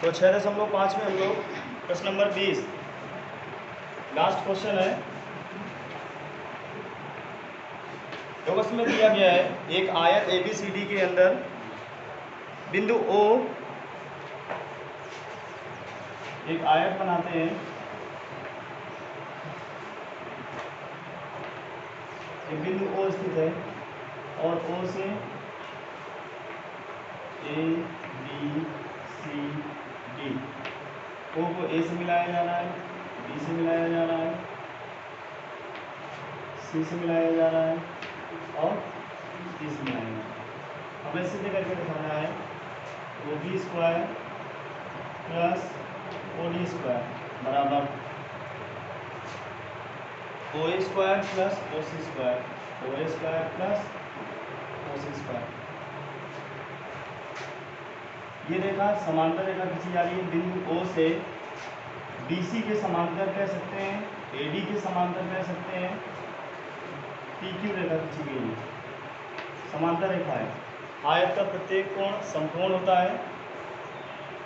तो 6.5 में हम लोग प्रश्न नंबर 20 लास्ट क्वेश्चन है। तो उसमें दिया गया है एक आयत ABCD के अंदर बिंदु O, एक आयत बनाते हैं, एक बिंदु O स्थित है और O से ABCD O को A से मिलाया जा रहा है, B से मिलाया जा रहा है, C से मिलाया जा रहा है और D से मिलाया जा रहा है। हमें सीधे करके दिखाना है OB square plus OD square बराबर OA square plus OC square, OA square plus OC square. ये रेखा समांतर रेखा खींची जा रही है बिंदु O से BC के समांतर कह सकते हैं, AD के समांतर कह सकते हैं, PQ रेखा खींची गई है, समांतर रेखा है। आयत का प्रत्येक कोण समकोण होता है।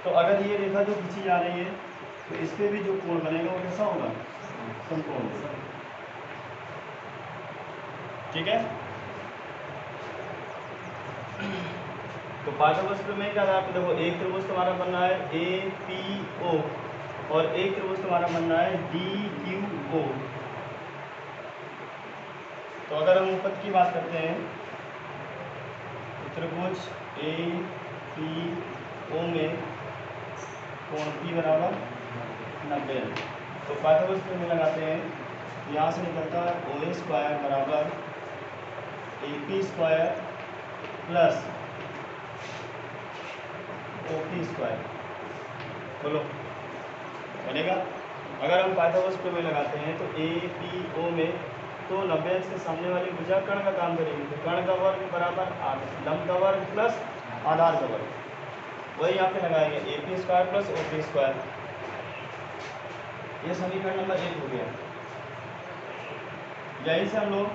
तो अगर ये रेखा जो खींची जा रही है तो इस पे भी जो कोण बनेगा वो कैसा होगा, समकोण होगा। ठीक है। तो पाइथागोरस प्रमेय का आधार पर देखो, एक त्रिभुज तुम्हारा बन रहा है APO और एक त्रिभुज तुम्हारा बन रहा है DQO। तो अगर हम उपपद की बात करते हैं तो त्रिभुज APO में कोण P बराबर 90 है। तो पाइथागोरस प्रमेय लगाते हैं, यहाँ से निकलता है OA स्क्वायर बराबर AP square plus OP square. बोलो बनेगा। अगर हम पाइथागोरस प्रमेय लगाते हैं तो APO में तो 90 अंश के सामने वाली भुजा कर्ण का काम करेगी। तो कर्ण का वर्ग बराबर लंब का वर्ग प्लस आधार का वर्ग, वही यहाँ पे लगाएंगे AP square plus OP square. ये समीकरण नंबर 1 हो गया। यहीं से हम लोग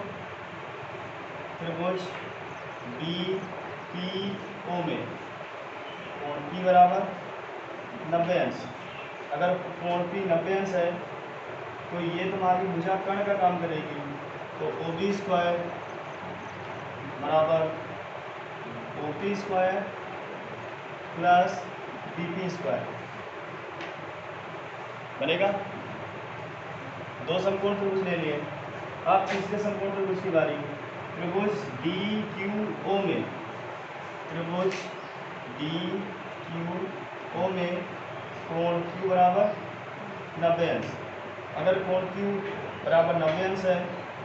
त्रिभुज BPO में कोण P बराबर 90 अंश, अगर कोण P 90 अंश है तो ये तुम्हारी भुजा कर्ण का काम करेगी। तो OB स्क्वायर बराबर OP square plus BP square बनेगा। दो समकोण त्रिभुज ले लिए। अब तीसरे समकोण त्रिभुज की बारी। त्रिभुज DQO में, त्रिभुज DQO में कोण Q बराबर 90 अंश। अगर कोण Q बराबर 90 अंश है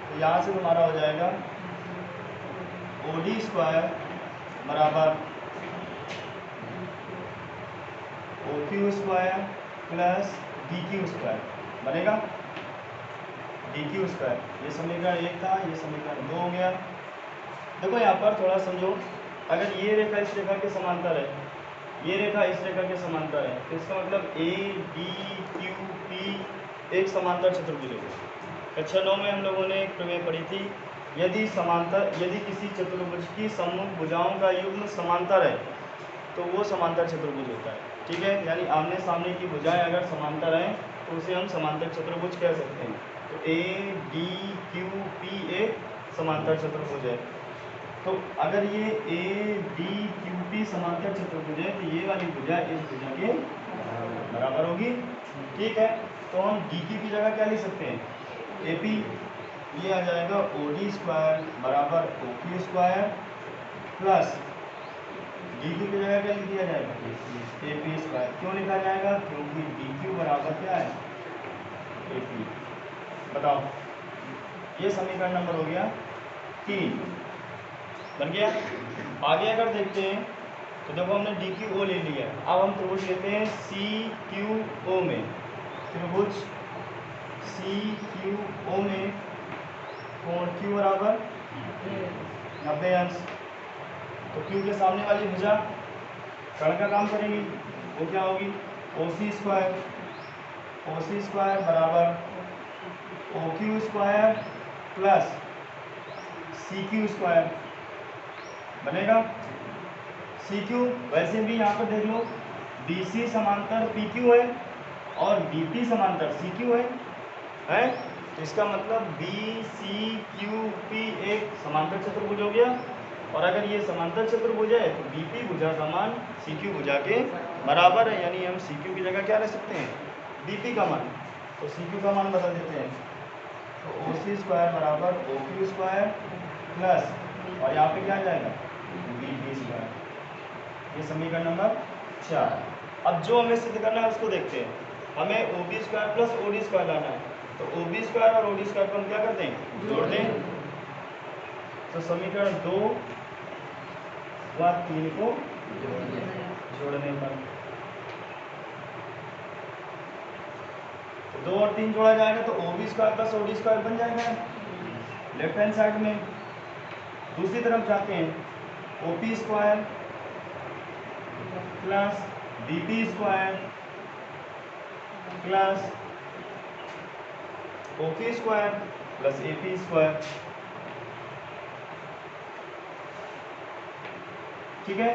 तो यहाँ से तुम्हारा हो जाएगा OD स्क्वायर बराबर OQ square plus DQ square बनेगा। DQ स्क्वायर, ये समीकरण 1 था, ये समीकरण 2 हो गया। देखो यहाँ पर थोड़ा समझो, अगर ये रेखा इस रेखा के समांतर है, ये रेखा इस रेखा के समांतर है, तो इसका मतलब ADQP एक समांतर चतुर्भुज है। कक्षा 9 में हम लोगों ने एक प्रमेय पढ़ी थी, यदि किसी चतुर्भुज की सम्मुख भुजाओं का युग्म समांतर है तो वो समांतर चतुर्भुज होता है। ठीक है, यानी आमने सामने की भुजाएं अगर समांतर हैं तो उसे हम समांतर चतुर्भुज कह सकते हैं। तो ADQP एक समांतर चतुर्भुज है। तो अगर ये ADQP समांतर चतुर्भुज है तो ये वाली भुजा इस भुजा के बराबर होगी। ठीक है, तो हम DQ की जगह क्या लिख सकते हैं, AP। ये आ जाएगा OD स्क्वायर बराबर OQ स्क्वायर प्लस DQ की जगह क्या लिख दिया जाएगा, AP स्क्वायर। क्यों लिखा जाएगा, क्योंकि DQ बराबर क्या है, AP। बताओ, ये समीकरण नंबर हो गया 3, बन गया। आगे अगर देखते हैं तो देखो हमने DQO ले लिया, अब हम त्रिभुज लेते हैं CQO में। त्रिभुज CQO में कोण Q बराबर 90 अंश। तो Q के सामने वाली भुजा कर्ण का काम करेगी, वो क्या होगी, OC स्क्वायर। OC स्क्वायर बराबर OQ square plus CQ square बनेगा। CQ वैसे भी यहाँ पर देख लो, BC समांतर PQ है और BP समांतर CQ है? तो इसका मतलब BCQP एक समांतर चतुर्भुज हो गया, और अगर ये समांतर चतुर्भुज है तो BP भुजा का मान CQ भुजा के बराबर है, यानी हम CQ की जगह क्या रख सकते हैं? BP का मान। तो CQ का मान बदल देते हैं, तो OC² बराबर OQ² प्लस, और यहाँ पे क्या आ जाएगा? BP²। ये समीकरण नंबर 4। अब जो हमें सिद्ध करना है उसको देखते हैं। हमें OB² प्लस OD² लाना है, तो OB² और OD² को हम क्या करते हैं? जोड़ दें। तो समीकरण 2 व 3 को जोड़ने पर 2 और 3 जोड़ा जाएगा तो OB² प्लस OD² बन जाएगा लेफ्ट हैंड साइड में। दूसरी तरफ जाते हैं, OP² plus BP² plus OQ² plus AP²। ठीक है।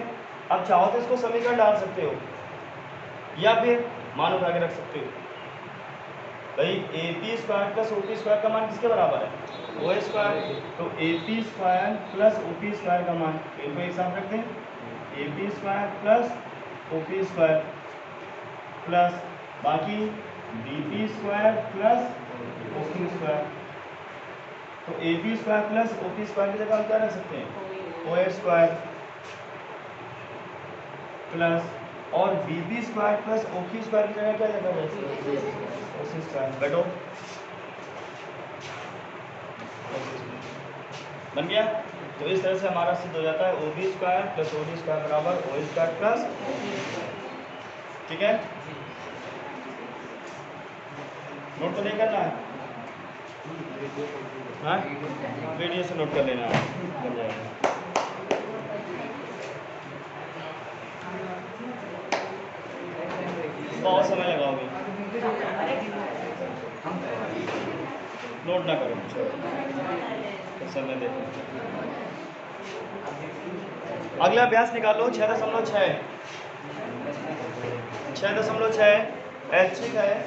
अब चाहो तो इसको समीकरण डाल सकते हो या फिर मान उठा के रख सकते हो। भाई AP² प्लस OP² का मान किसके बराबर है? OA²। तो AP² प्लस OP² का मान इनको एक साथ रखते हैं, AP² प्लस OP² प्लस बाकी BP² प्लस OQ²। तो AP² प्लस OP² की जगह हम क्या रख सकते हैं? OA² प्लस, और BP² प्लस OQ² की जगह क्या रखा जाए? OC²। बैठो, बन गया। तो इस तरह से हमारा सिद्ध हो जाता है OB² प्लस OD² बराबर OA² प्लस। ठीक है, नोट तो नहीं करना है? हाँ, वीडियो से नोट कर लेना है, बन जाएगा। बहुत समय लगाओगे, नोट ना करो, तो समय देखो। अगला अभ्यास निकालो 6.6। 6.6 ऐच्छिक है।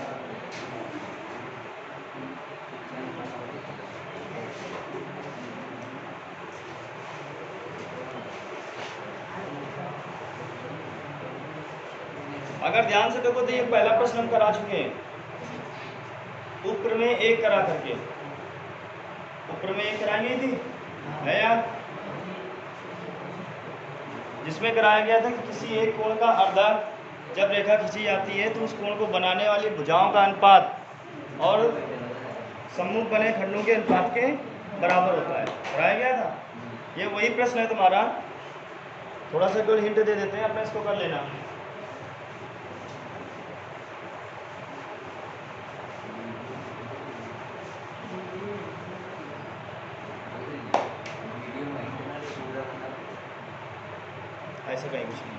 अगर ध्यान से देखो तो ये पहला प्रश्न हम करा चुके हैं, उपप्रमेय 1 करा करके। उपप्रमेय 1 कराई गई थी है यार, जिसमें कराया गया था कि किसी एक कोण का अर्धक जब रेखा खींची जाती है तो उस कोण को बनाने वाली भुजाओं का अनुपात और सम्मुख बने खंडों के अनुपात के बराबर होता है, कराया गया था। ये वही प्रश्न है तुम्हारा। थोड़ा सा केवल हिंट दे देते हैं, अपने इसको कर लेना। ऐसा कहीं कुछ नहीं,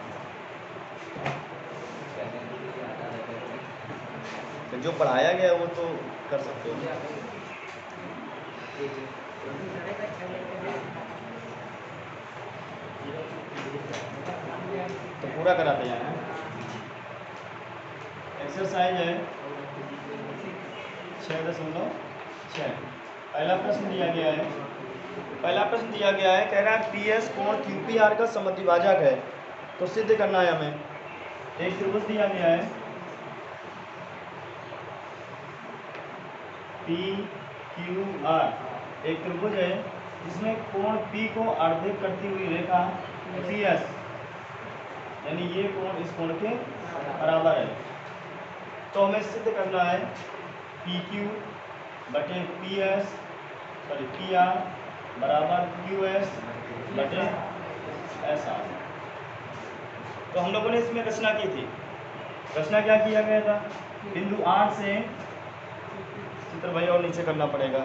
तो जो पढ़ाया गया वो तो कर सकते हो। तो पूरा कराते जाना। एक्सरसाइज है 6.6। पहला प्रश्न दिया गया है, कह रहा है PS कोण QPR का समद्विभाजक है, तो सिद्ध करना है हमें। एक त्रिभुज दिया गया है PQR, एक त्रिभुज है जिसमें कोण P को अर्धित करती हुई रेखा PS, यानी ये कोण इस कोण के बराबर है। तो हमें सिद्ध करना है PQ बटे PR बराबर QS बटे SR। तो हम लोगों ने इसमें रचना की थी। रचना क्या किया गया था? बिंदु R से चित्र भाई और नीचे करना पड़ेगा।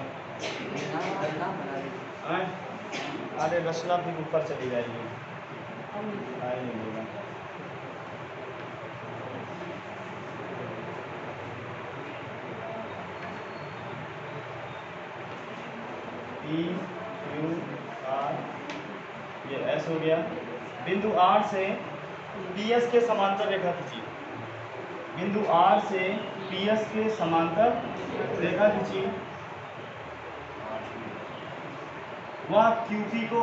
अरे रचना भी ऊपर चली जाएगी, नहीं होगा। PQR, ये S हो गया। बिंदु R से PS के समांतर रेखा खींचिए, बिंदु R से PS के समांतर रेखा खींचिए। वह QP को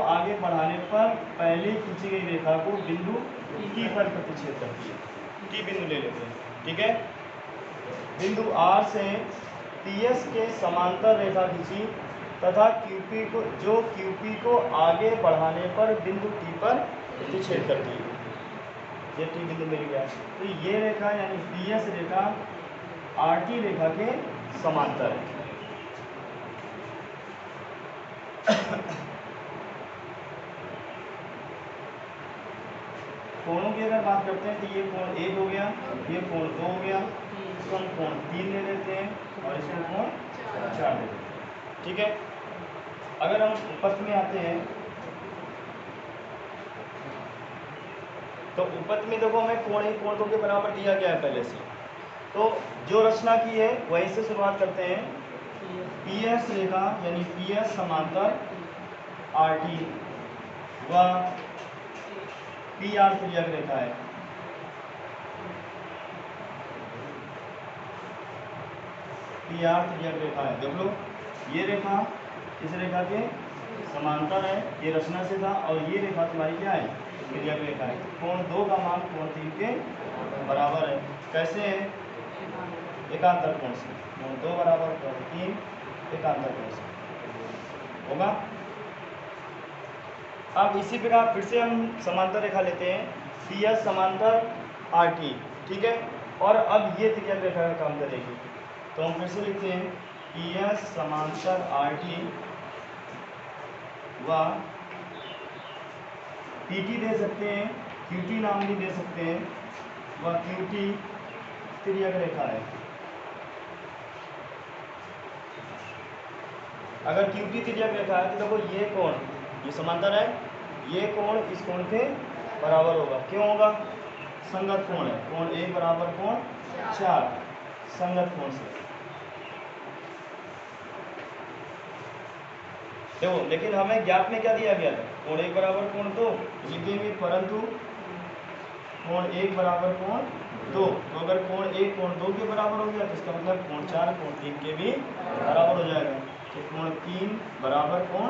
आगे बढ़ाने पर पहले खींची गई रेखा को बिंदु T पर प्रतिच्छेद करती है। T बिंदु ले लेते हैं, ठीक है। बिंदु R से PS के समांतर रेखा खींची तथा QP को आगे बढ़ाने पर बिंदु T पर प्रतिच्छेद करती है। ये T बिंदु मिल गया। तो ये रेखा यानी PS रेखा RT रेखा के समांतर है। कोणों की अगर बात करते हैं तो ये कोण 1 हो गया, ये कोण 2 हो गया, इसको हम कोण 3 ले लेते हैं और इसको कोण 4 ले लेते हैं, ठीक है। अगर हम उपपत्ति में आते हैं तो उपपत्ति में देखो हमें कोण 1 कोण 2 के बराबर दिया गया है पहले से। तो जो रचना की है वहीं से शुरुआत करते हैं। PS रेखा यानी PS समांतर RT व PR तिर्यक रेखा है। PR तिर्यक रेखा है, देख लो ये रेखा इस रेखा के समांतर है, ये रचना से था, और ये रेखा तुम्हारी क्या है, तिर्यक रेखा है। कोण 2 का मान कोण 3 के बराबर है। कैसे है, एकांतर कोण से। कोण 2 बराबर कोण 3 एकांतर कोण से होगा। अब इसी प्रकार फिर से हम समांतर रेखा लेते हैं, PS समांतर RT, ठीक है। और अब ये तिर्यक रेखा का काम करेगी, तो हम फिर से लिखते हैं PS समांतर RT व PT दे सकते हैं, QT नाम भी दे सकते हैं, व QT तिर्यक रेखा है। अगर QT तिर्यक रेखा है तो देखो ये कोण, ये समांतर है, ये कोण इस कोण के बराबर होगा। क्यों होगा, संगत कोण है। कोण 1 बराबर कोण 4 संगत कोण से। देखो लेकिन हमें ज्ञात में क्या दिया गया था, कोण 1 बराबर कोण 2 लिखेंगे, परंतु कोण 1 बराबर कोण 2। तो अगर कोण 1 कोण 2 के बराबर हो गया तो इसका मतलब कोण 4 कोण 3 के भी बराबर हो जाएगा। तो कोण 3 बराबर कोण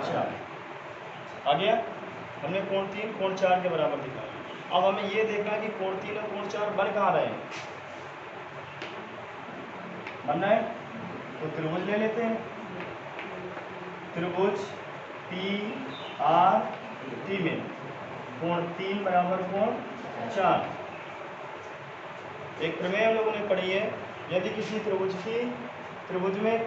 4 आ गया। हमने कोण 3 कोण 4 के बराबर दिखाया। अब हमें ये देखना है कि कोण 3 और कोण 4 बन कहाँ रहे हैं। बनना है तो त्रिभुज ले लेते हैं, त्रिभुज PRT में कोण 3 बराबर कोण 4। एक प्रमेय हम लोगों ने पढ़ी है, यदि किसी त्रिभुज में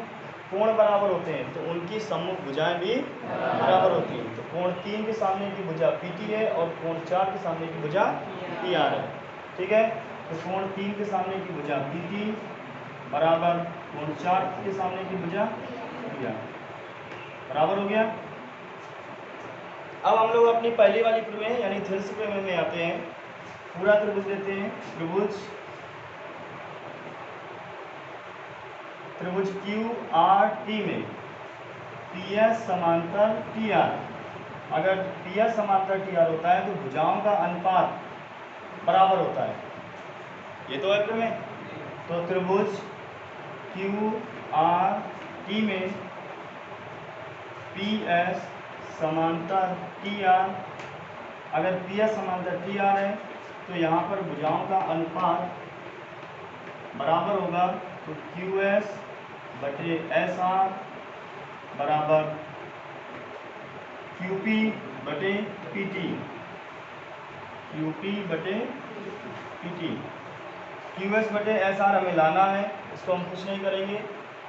कोण बराबर होते हैं तो उनकी सम्मुख भुजाएं भी बराबर होती हैं। तो कोण 3 के सामने की भुजा PT है और कोण 4 के सामने की भुजा PR है, ठीक है। तो कोण 3 के सामने की भुजा PT बराबर कोण 4 के सामने की भुजा PR बराबर हो गया। अब हम लोग अपनी पहली वाली प्रमेय यानी थेल्स प्रमेय में आते हैं। पूरा त्रिभुज लेते हैं, त्रिभुज QRT में PS समांतर TR। अगर PS समांतर TR होता है तो भुजाओं का अनुपात बराबर होता है, ये तो है प्रमेय। तो त्रिभुज QRT में PS समांतर TR, अगर PS समांतर TR है तो यहाँ पर भुजाओं का अनुपात बराबर होगा। तो QS बटे SR बराबर QP बटे PT, QP बटे PT। QS बटे SR हमें लाना है, इसको हम कुछ नहीं करेंगे।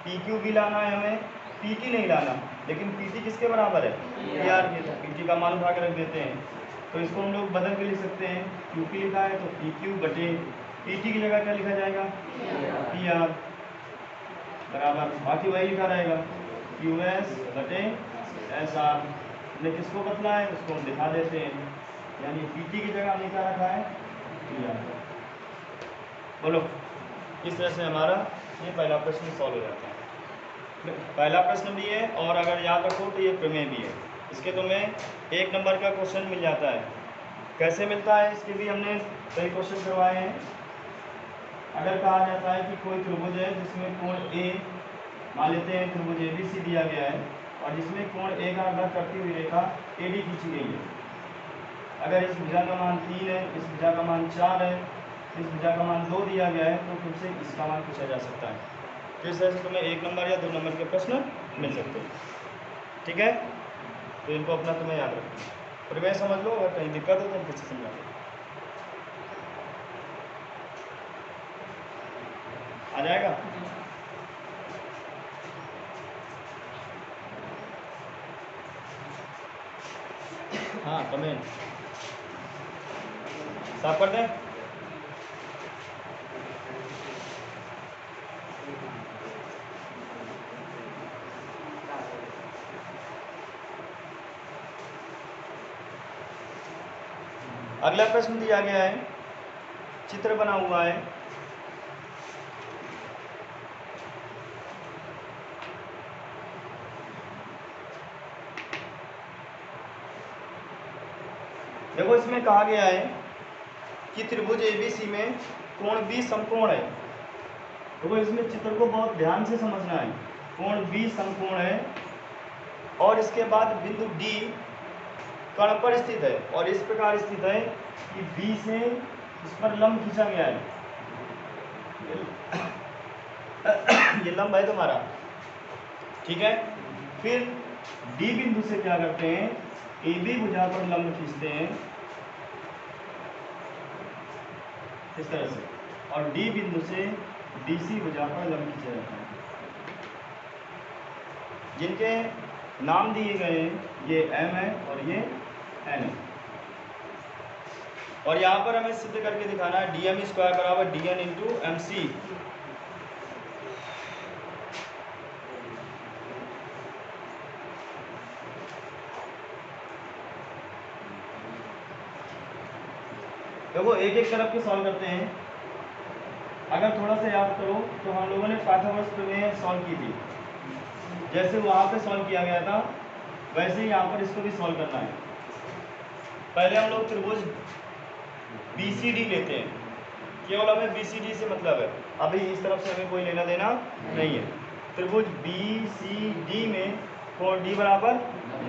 PQ भी लाना है हमें, PT नहीं लाना, लेकिन PT किसके बराबर है, PR के। तो PT का मान उठा के रख देते हैं, तो इसको हम लोग बदल के लिख सकते हैं। QP लिखा है तो PQ बटे PT की जगह क्या लिखा जाएगा, PR बराबर बाकी वही लिखा रहेगा QS बटे SR। हमने किसको बदला है उसको हम दिखा देते हैं, यानी PT की जगह हमने क्या रखा है, PR। बोलो, इस तरह से हमारा ये पहला प्रश्न सॉल्व हो जाता है। पहला प्रश्न भी है और अगर याद रखो तो ये प्रमेय भी है। इसके तुम्हें 1 नंबर का क्वेश्चन मिल जाता है। कैसे मिलता है इसके भी हमने कई क्वेश्चन करवाए हैं। अगर कहा जाता है कि कोई त्रिभुज है जिसमें कोण ए, मान लेते हैं त्रिभुज ABC दिया गया है और जिसमें कोण ए का आधा करती हुई रेखा AD खींची गई है। अगर इस भुजा का मान 3 है, इस भुजा का मान 4 है, इस भुजा का मान 2 दिया गया है, तो तुमसे इसका मान पूछा जा सकता है। तो इस तरह से तुम्हें 1 नंबर या 2 नंबर के प्रश्न मिल सकते हैं। ठीक है, तो इनको अपना तुम्हें याद रखना। प्रमेय समझ लो, अगर कहीं दिक्कत हो तो हम कुछ समझा दो। आ जाएगा? हाँ, कमेंट साफ कर दें। अगला प्रश्न दिया गया है, चित्र बना हुआ है। देखो इसमें कहा गया है कि त्रिभुज ABC में कोण B समकोण है। देखो इसमें चित्र को बहुत ध्यान से समझना है। कोण B समकोण है और इसके बाद बिंदु D कर्ण पर स्थित है और इस प्रकार स्थित है कि B से इस पर लंब खींचा गया है। ये लंब है तुम्हारा, ठीक है। फिर D बिंदु से क्या करते हैं, AB भुजा पर लंब खींचते हैं इस तरह से, और D बिंदु से BC भुजा पर लंब खींचा जाता है। जिनके नाम दिए गए हैं, ये M है और ये N है। और यहाँ पर हमें सिद्ध करके दिखाना है DM² बराबर DN इंटू MC। देखो एक एक तरफ के सॉल्व करते हैं। अगर थोड़ा सा याद करो तो हम लोगों ने पाइथागोरस प्रमेय सॉल्व की थी। जैसे वहाँ पे सॉल्व किया गया था वैसे ही यहाँ पर इसको भी सॉल्व करना है। पहले हम लोग त्रिभुज BCD लेते हैं, केवल हमें BCD से मतलब है, अभी इस तरफ से हमें कोई लेना देना नहीं है। त्रिभुज BCD में कोण D बराबर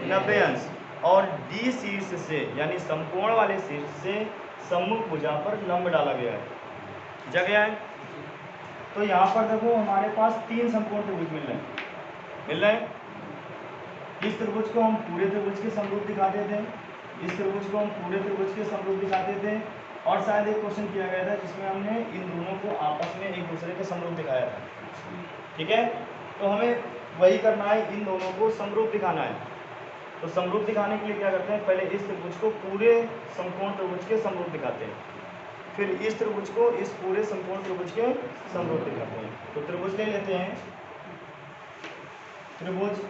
90 अंश और D शीर्ष से यानी समकोण वाले शीर्ष से सम्मुख भुजा पर लंब डाला गया है। जगह है तो यहाँ पर देखो हमारे पास 3 समकोण त्रिभुज मिल रहे हैं। इस त्रिभुज को हम पूरे त्रिभुज के समरूप दिखाते थे, इस त्रिभुज को हम पूरे त्रिभुज के समरूप दिखाते थे, और शायद एक क्वेश्चन किया गया था जिसमें हमने इन दोनों को आपस में एक दूसरे के समरूप दिखाया था। ठीक है, तो हमें वही करना है, इन दोनों को समरूप दिखाना है। तो समरूप दिखाने के लिए क्या करते हैं, पहले इस त्रिभुज को पूरे समकोण त्रिभुज के समरूप दिखाते हैं, फिर इस त्रिभुज को इस पूरे समकोण त्रिभुज के समरूप दिखाते हैं। तो त्रिभुज ले लेते हैं, त्रिभुज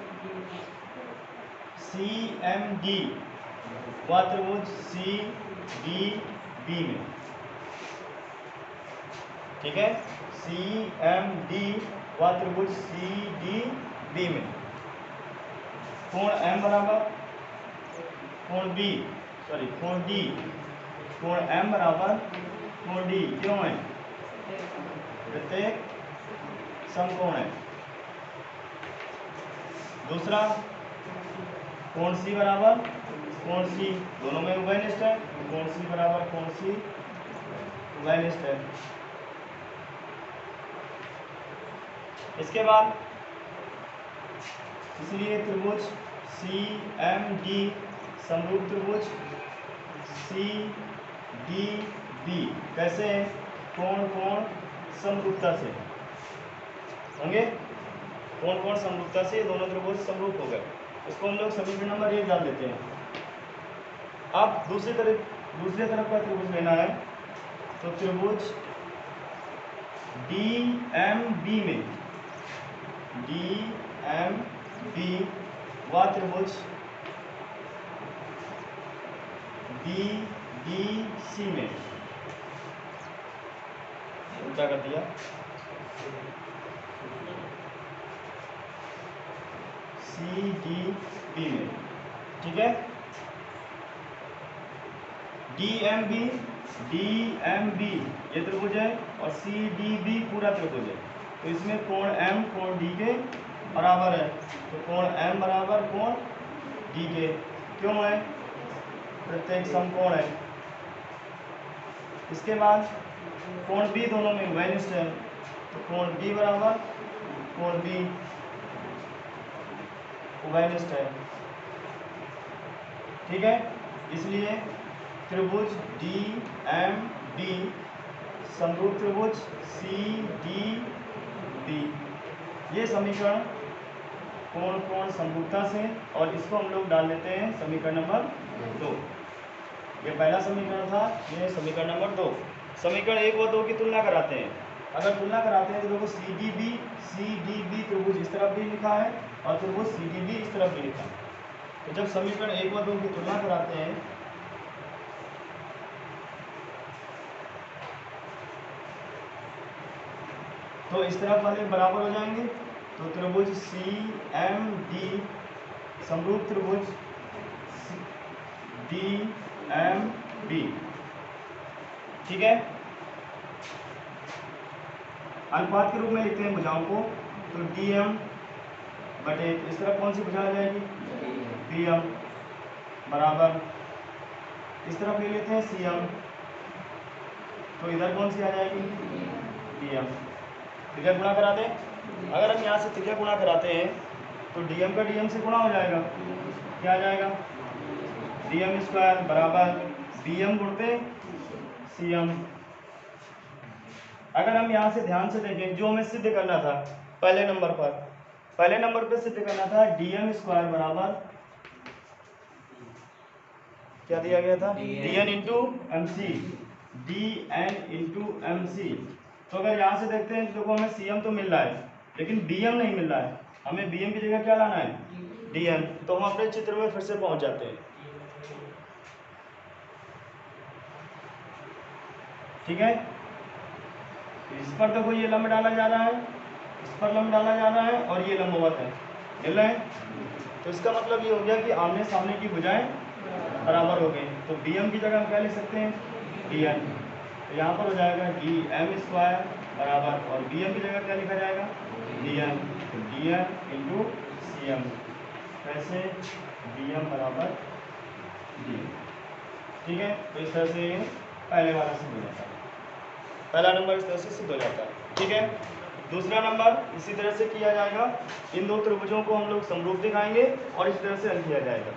CMD व त्रिभुज CDB में, ठीक है, CMD व त्रिभुज CDB में कोण M बराबर कोण D कोण M बराबर कोण D क्यों है, प्रत्येक समकोण है। दूसरा कोण C बराबर कोण C, दोनों में उभयनिष्ठ है, कोण C बराबर कोण C उभयनिष्ठ है। इसके बाद इसलिए त्रिभुज CMD समरूप त्रिभुज CDB कैसे है, कोण समरूपता से होंगे, कोण समरूपता से दोनों त्रिभुज समरूप हो गए। इसको हम लोग समीकरण नंबर 1 डाल देते हैं। अब दूसरी तरफ का त्रिभुज लेना है, तो त्रिभुज DMB में DMB व त्रिभुज DDC में उल्टा कर दिया, सी डी बी में, ठीक है। डी एम बी ये त्रिभुज है और सी डी बी पूरा त्रिभुज है, तो इसमें कोण एम कोण डी के बराबर है, तो कोण एम बराबर कोण डी के, क्यों है, प्रत्येक समकोण है। इसके बाद कोण बी दोनों में उभयनिष्ठ है, तो कोण बी बराबर कोण बी उभयनिष्ठ है, ठीक है। इसलिए त्रिभुज डी एम बी समरूप त्रिभुज सी डी बी, ये समीकरण कोण कोण समरूपता से, और इसको हम लोग डाल देते हैं समीकरण नंबर 2। ये पहला समीकरण था, ये समीकरण नंबर 2। समीकरण 1 व 2 की तुलना कराते हैं। अगर तुलना कराते हैं तो देखो सी डी बी त्रिभुज इस तरफ भी लिखा है और त्रिभुज सी डी बी इस तरफ भी लिखा है। तो जब समीकरण 1 व 2 की तुलना कराते हैं तो इस तरफ वाले बराबर हो जाएंगे, तो त्रिभुज सी एम डी समरूप त्रिभुज डी एम बी, ठीक है। अनुपात के रूप में लिखते हैं भुजाओं को, तो डी एम बटे इस तरफ कौन सी भुजा आ जाएगी, बी एम बराबर, इस तरफ ले लेते हैं सी एम, तो इधर कौन सी आ जाएगी, डी एम। त्रिज्या गुणा करा दें। अगर हम यहाँ से त्रिज्या गुणा कराते हैं तो डीएम का डीएम से गुणा हो जाएगा, क्या आ जाएगा, डीएम स्क्वायर बराबर बीएम गुणते सीएम। अगर हम यहाँ से ध्यान से देखें, जो हमें सिद्ध करना था पहले नंबर पे सिद्ध करना था डीएम स्क्वायर बराबर क्या दिया गया था, D N into M C, D N into M C. तो अगर यहाँ से देखते हैं तो देखो हमें सीएम तो मिल रहा है लेकिन बीएम नहीं मिल रहा है, हमें बीएम की जगह क्या लाना है, डीएम। तो हम अपने चित्र में फिर से पहुंच जाते हैं, ठीक है। इस पर देखो ये लंब डाला जा रहा है, इस पर लंब डाला जा रहा है और ये लंबवत है, मिल रहे हैं। तो इसका मतलब ये हो गया कि आमने सामने की भुजाएं बराबर हो गई। तो बीएम की जगह हम क्या लिख सकते हैं, डीएन। तो यहाँ पर हो जाएगा डी एम स्क्वायर बराबर, और बी एम की जगह क्या लिखा जाएगा, डी एम। तो D M into C M, कैसे, डी एम बराबर डी, ठीक है। तो इस तरह से पहले वाला सिद्ध हो जाता है, पहला नंबर इस तरह से सिद्ध हो जाता है, ठीक है। दूसरा नंबर इसी तरह से किया जाएगा, इन दो त्रिभुजों को हम लोग समरूप दिखाएंगे और इस तरह से हल किया जाएगा।